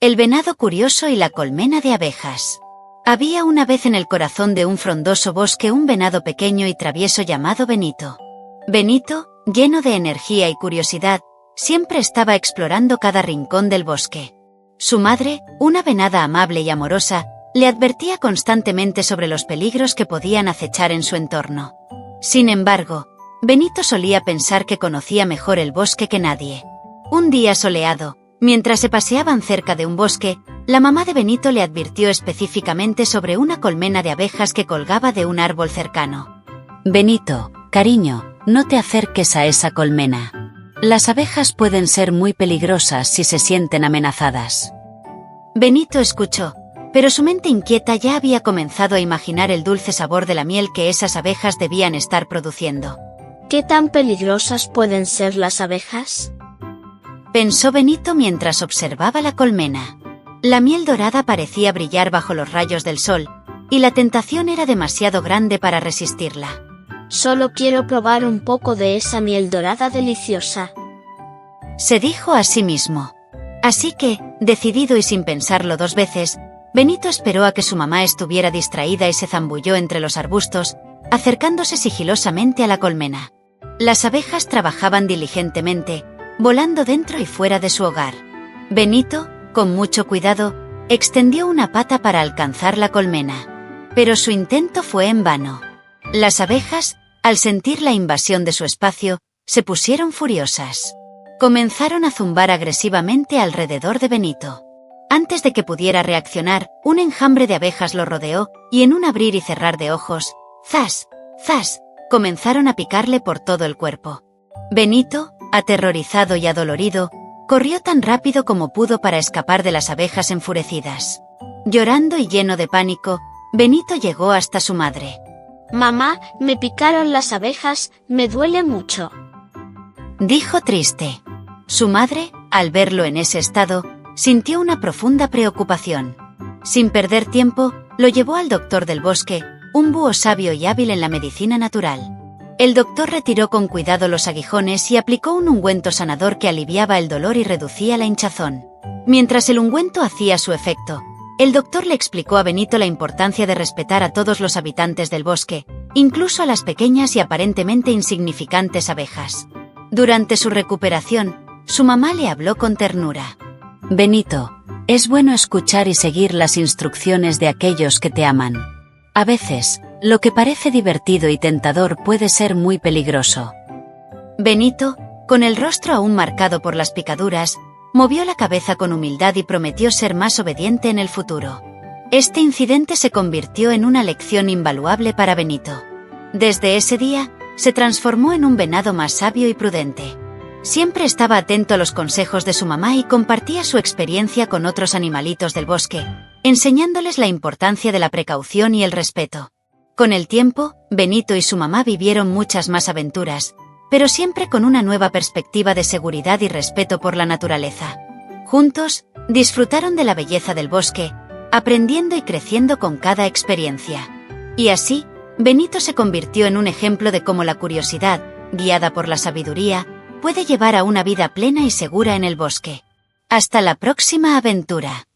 El venado curioso y la colmena de abejas. Había una vez en el corazón de un frondoso bosque un venado pequeño y travieso llamado Benito. Benito, lleno de energía y curiosidad, siempre estaba explorando cada rincón del bosque. Su madre, una venada amable y amorosa, le advertía constantemente sobre los peligros que podían acechar en su entorno. Sin embargo, Benito solía pensar que conocía mejor el bosque que nadie. Un día soleado, mientras se paseaban cerca de un bosque, la mamá de Benito le advirtió específicamente sobre una colmena de abejas que colgaba de un árbol cercano. Benito, cariño, no te acerques a esa colmena. Las abejas pueden ser muy peligrosas si se sienten amenazadas. Benito escuchó, pero su mente inquieta ya había comenzado a imaginar el dulce sabor de la miel que esas abejas debían estar produciendo. ¿Qué tan peligrosas pueden ser las abejas?, pensó Benito mientras observaba la colmena. La miel dorada parecía brillar bajo los rayos del sol, y la tentación era demasiado grande para resistirla. Solo quiero probar un poco de esa miel dorada deliciosa, se dijo a sí mismo. Así que, decidido y sin pensarlo dos veces, Benito esperó a que su mamá estuviera distraída y se zambulló entre los arbustos, acercándose sigilosamente a la colmena. Las abejas trabajaban diligentemente, volando dentro y fuera de su hogar. Benito, con mucho cuidado, extendió una pata para alcanzar la colmena. Pero su intento fue en vano. Las abejas, al sentir la invasión de su espacio, se pusieron furiosas. Comenzaron a zumbar agresivamente alrededor de Benito. Antes de que pudiera reaccionar, un enjambre de abejas lo rodeó, y en un abrir y cerrar de ojos, ¡zas! ¡zas!, comenzaron a picarle por todo el cuerpo. Benito, aterrorizado y adolorido, corrió tan rápido como pudo para escapar de las abejas enfurecidas. Llorando y lleno de pánico, Benito llegó hasta su madre. «Mamá, me picaron las abejas, me duele mucho», dijo triste. Su madre, al verlo en ese estado, sintió una profunda preocupación. Sin perder tiempo, lo llevó al doctor del bosque, un búho sabio y hábil en la medicina natural. El doctor retiró con cuidado los aguijones y aplicó un ungüento sanador que aliviaba el dolor y reducía la hinchazón. Mientras el ungüento hacía su efecto, el doctor le explicó a Benito la importancia de respetar a todos los habitantes del bosque, incluso a las pequeñas y aparentemente insignificantes abejas. Durante su recuperación, su mamá le habló con ternura. Benito, es bueno escuchar y seguir las instrucciones de aquellos que te aman. A veces, lo que parece divertido y tentador puede ser muy peligroso. Benito, con el rostro aún marcado por las picaduras, movió la cabeza con humildad y prometió ser más obediente en el futuro. Este incidente se convirtió en una lección invaluable para Benito. Desde ese día, se transformó en un venado más sabio y prudente. Siempre estaba atento a los consejos de su mamá y compartía su experiencia con otros animalitos del bosque, enseñándoles la importancia de la precaución y el respeto. Con el tiempo, Benito y su mamá vivieron muchas más aventuras, pero siempre con una nueva perspectiva de seguridad y respeto por la naturaleza. Juntos, disfrutaron de la belleza del bosque, aprendiendo y creciendo con cada experiencia. Y así, Benito se convirtió en un ejemplo de cómo la curiosidad, guiada por la sabiduría, puede llevar a una vida plena y segura en el bosque. Hasta la próxima aventura.